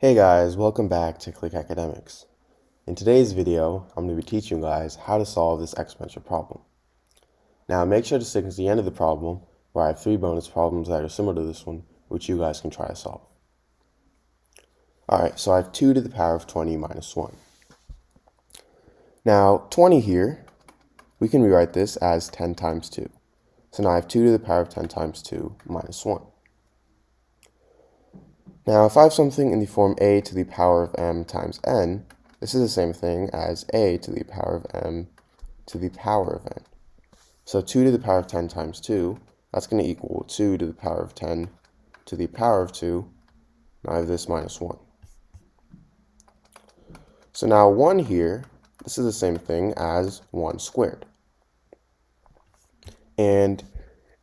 Hey guys, welcome back to Click Academics. In today's video, I'm going to be teaching you guys how to solve this exponential problem. Now make sure to stick to the end of the problem, where I have 3 bonus problems that are similar to this one, which you guys can try to solve. Alright, so I have 2 to the power of 20 minus 1. Now 20 here, we can rewrite this as 10 times 2. So now I have 2 to the power of 10 times 2 minus 1. Now, if I have something in the form a to the power of m times n, this is the same thing as a to the power of m to the power of n. So 2 to the power of 10 times 2, that's going to equal 2 to the power of 10 to the power of 2. Now I have this minus 1. So now 1 here, this is the same thing as 1 squared. And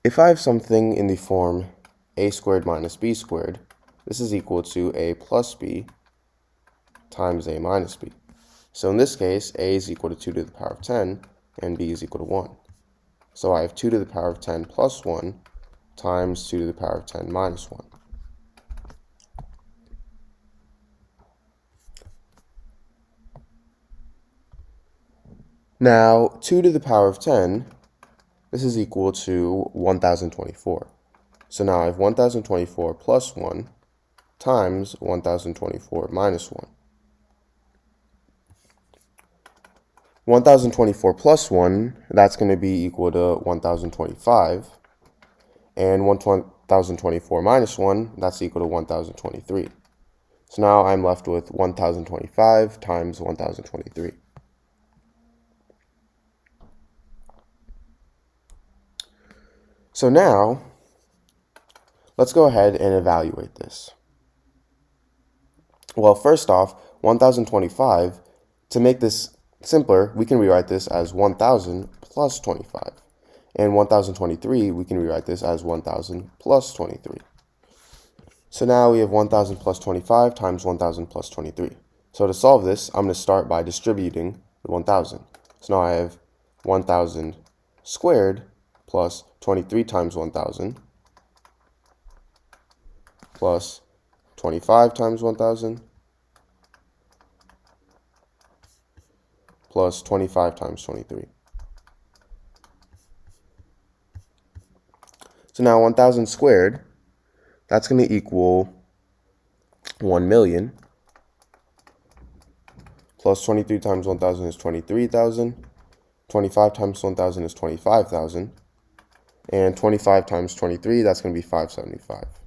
if I have something in the form a squared minus b squared, this is equal to a plus b times a minus b. So in this case, a is equal to 2 to the power of 10, and b is equal to 1. So I have 2 to the power of 10 plus 1 times 2 to the power of 10 minus 1. Now, 2 to the power of 10, this is equal to 1024. So now I have 1024 plus 1 times 1024 minus 1. 1024 plus 1, that's going to be equal to 1025. And 1024 minus 1, that's equal to 1023. So now I'm left with 1025 times 1023. So now, let's go ahead and evaluate this. Well, first off, 1025, to make this simpler, we can rewrite this as 1000 plus 25. And 1023, we can rewrite this as 1000 plus 23. So now we have 1000 plus 25 times 1000 plus 23. So to solve this, I'm going to start by distributing the 1000. So now I have 1000 squared plus 23 times 1000 plus 25 times 1000 plus 25 times 23. So now 1000 squared, that's going to equal 1 million, plus 23 times 1000 is 23,000, 25 times 1000 is 25,000, and 25 times 23, that's going to be 575.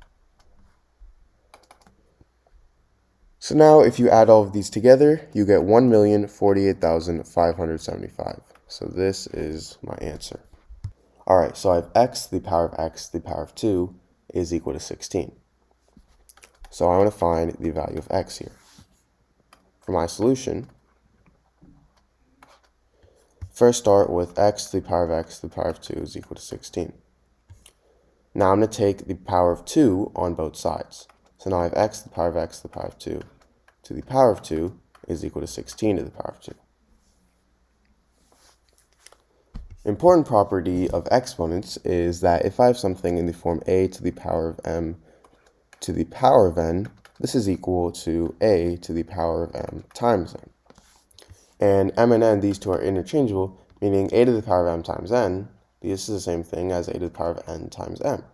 So now if you add all of these together, you get 1,048,575. So this is my answer. Alright, so I have x to the power of x to the power of 2 is equal to 16. So I want to find the value of x here. For my solution, first start with x to the power of x to the power of 2 is equal to 16. Now I'm going to take the power of 2 on both sides. So now I have x to the power of x to the power of 2 to the power of 2 is equal to 16 to the power of 2. Important property of exponents is that if I have something in the form a to the power of m to the power of n, this is equal to a to the power of m times n. And m and n, these two are interchangeable, meaning a to the power of m times n, this is the same thing as a to the power of n times m.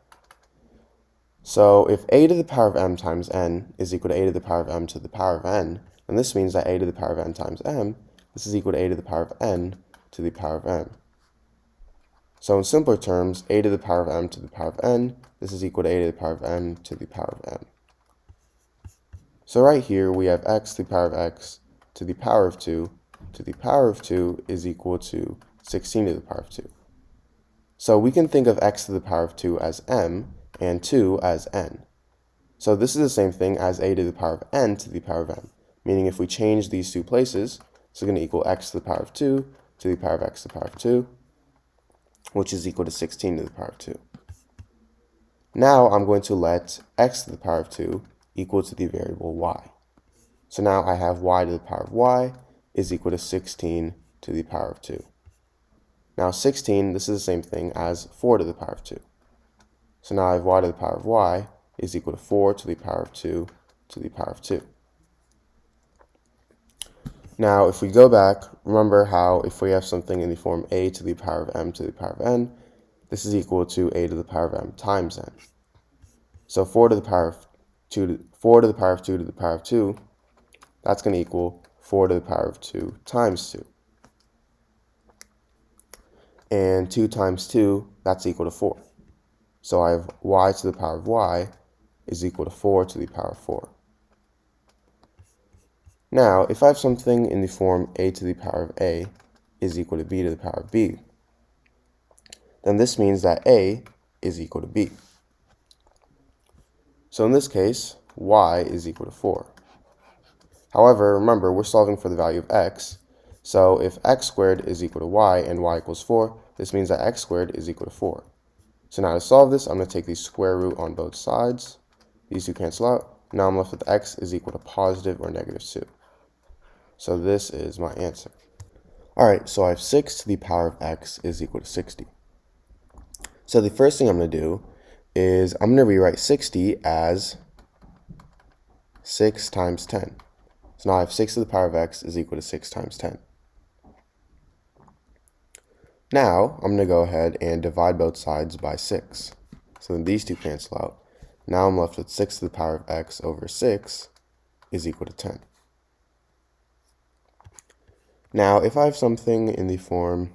So if a to the power of m times n is equal to a to the power of m to the power of n, then this means that a to the power of n times m, this is equal to a to the power of n to the power of m. So in simpler terms, a to the power of m to the power of n, this is equal to a to the power of m to the power of m. So right here we have x to the power of x to the power of 2 to the power of 2 is equal to 16 to the power of 2. So we can think of x to the power of 2 as m and 2 as n. So this is the same thing as a to the power of n to the power of m, meaning if we change these two places, it's going to equal x to the power of 2 to the power of x to the power of 2, which is equal to 16 to the power of 2. Now I'm going to let x to the power of 2 equal to the variable y. So now I have y to the power of y is equal to 16 to the power of 2. Now 16, this is the same thing as 4 to the power of 2. So now I have y to the power of y is equal to 4 to the power of 2 to the power of 2. Now, if we go back, remember how if we have something in the form a to the power of m to the power of n, this is equal to a to the power of m times n. So 4 to the power of 4 to the power of 2 to the power of 2, that's going to equal 4 to the power of 2 times 2. And 2 times 2, that's equal to 4. So I have y to the power of y is equal to 4 to the power of 4. Now, if I have something in the form a to the power of a is equal to b to the power of b, then this means that a is equal to b. So in this case, y is equal to 4. However, remember, we're solving for the value of x. So if x squared is equal to y and y equals 4, this means that x squared is equal to 4. So now to solve this, I'm going to take the square root on both sides. These two cancel out. Now I'm left with x is equal to positive or negative 2. So this is my answer. Alright, so I have 6 to the power of x is equal to 60. So the first thing I'm going to do is I'm going to rewrite 60 as 6 times 10. So now I have 6 to the power of x is equal to 6 times 10. Now I'm going to go ahead and divide both sides by 6. So then these two cancel out. Now I'm left with 6 to the power of x over 6 is equal to 10. Now if I have something in the form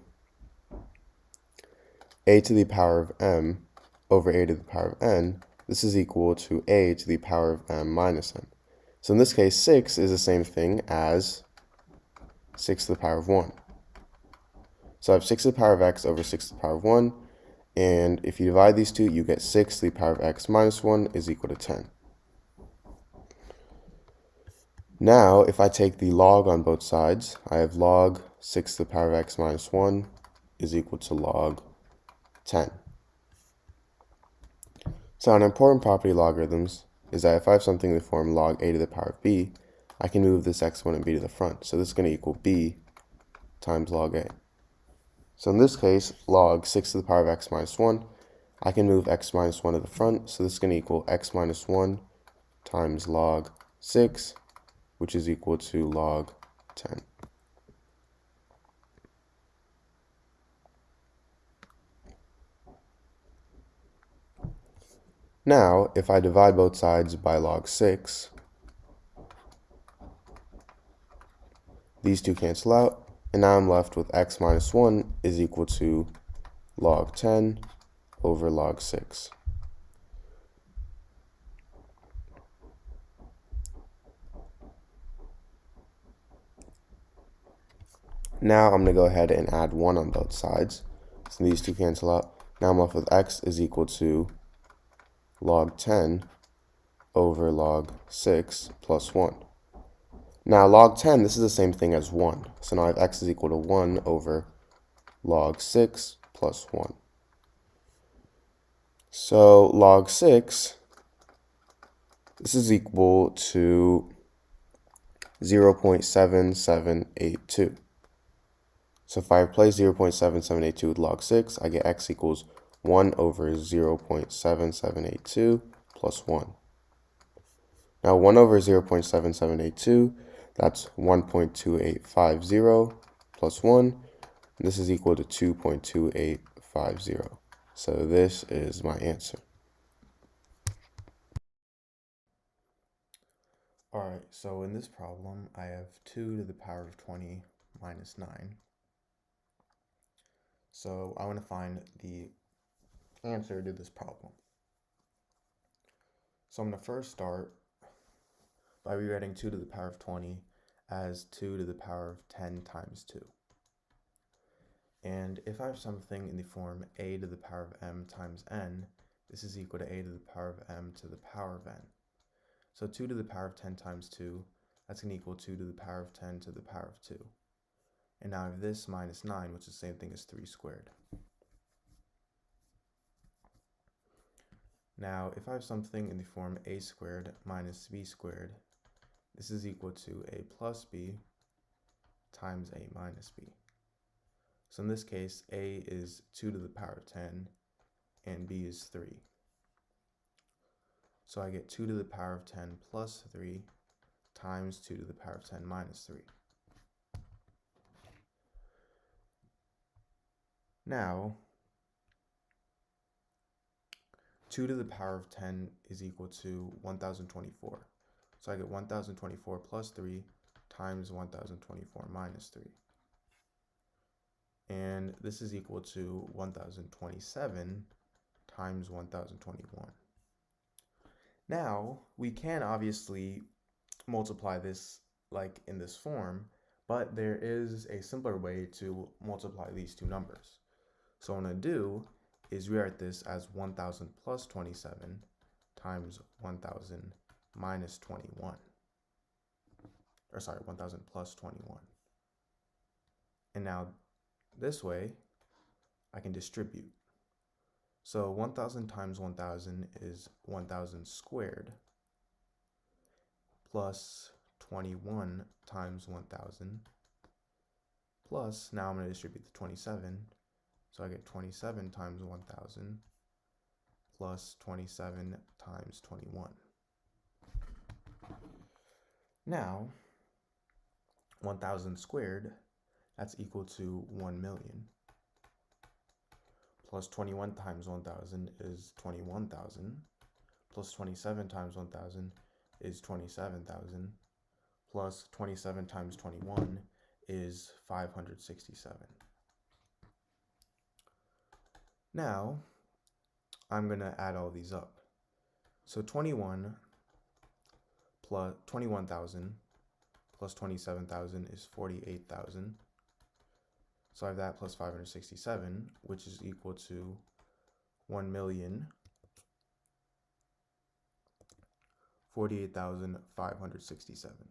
a to the power of m over a to the power of n, this is equal to a to the power of m minus n. So in this case, 6 is the same thing as 6 to the power of 1. So I have 6 to the power of x over 6 to the power of 1, and if you divide these two, you get 6 to the power of x minus 1 is equal to 10. Now, if I take the log on both sides, I have log 6 to the power of x minus 1 is equal to log 10. So an important property of logarithms is that if I have something in the form log a to the power of b, I can move this exponent b to the front. So this is going to equal b times log a. So in this case, log 6 to the power of x minus 1, I can move x minus 1 to the front. So this is going to equal x minus 1 times log 6, which is equal to log 10. Now, if I divide both sides by log 6, these two cancel out, and now I'm left with x minus 1 is equal to log 10 over log 6. Now I'm going to go ahead and add 1 on both sides. So these two cancel out. Now I'm left with x is equal to log 10 over log 6 plus 1. Now log 10, this is the same thing as 1. So now I have x is equal to 1 over log 6 plus 1. So log 6, this is equal to 0.7782. So if I replace 0.7782 with log 6, I get x equals 1 over 0.7782 plus 1. Now 1 over 0.7782, that's 1.2850 plus 1. And this is equal to 2.2850. So this is my answer. Alright, so in this problem, I have 2 to the power of 20 minus 9. So I want to find the answer to this problem. So I'm going to first start by rewriting 2 to the power of 20 as 2 to the power of 10 times 2. And if I have something in the form a to the power of m times n, this is equal to a to the power of m to the power of n. So 2 to the power of 10 times 2, that's going to equal 2 to the power of 10 to the power of 2. And now I have this minus 9, which is the same thing as 3 squared. Now, if I have something in the form a squared minus b squared, this is equal to a plus b times a minus b. So in this case, a is 2 to the power of 10, and b is 3. So I get 2 to the power of 10 plus 3 times 2 to the power of 10 minus 3. Now, 2 to the power of 10 is equal to 1024. So I get 1024 plus 3 times 1024 minus 3. And this is equal to 1027 times 1021. Now, we can obviously multiply this like in this form, but there is a simpler way to multiply these two numbers. So what I'm going to do is rewrite this as 1000 plus 27 times 1000 minus 21. Or sorry, 1000 plus 21. And now this way, I can distribute. So 1000 times 1000 is 1000 squared plus 21 times 1000 plus, now I'm going to distribute the 27. So I get 27 times 1000 plus 27 times 21. Now, 1000 squared, that's equal to 1 million. Plus 21 times 1000 is 21,000. Plus 27 times 1000 is 27,000. Plus 27 times 21 is 567. Now, I'm going to add all these up. So 21 plus 21,000 plus 27,000 is 48,000. So I have that plus 567, which is equal to 1,048,567.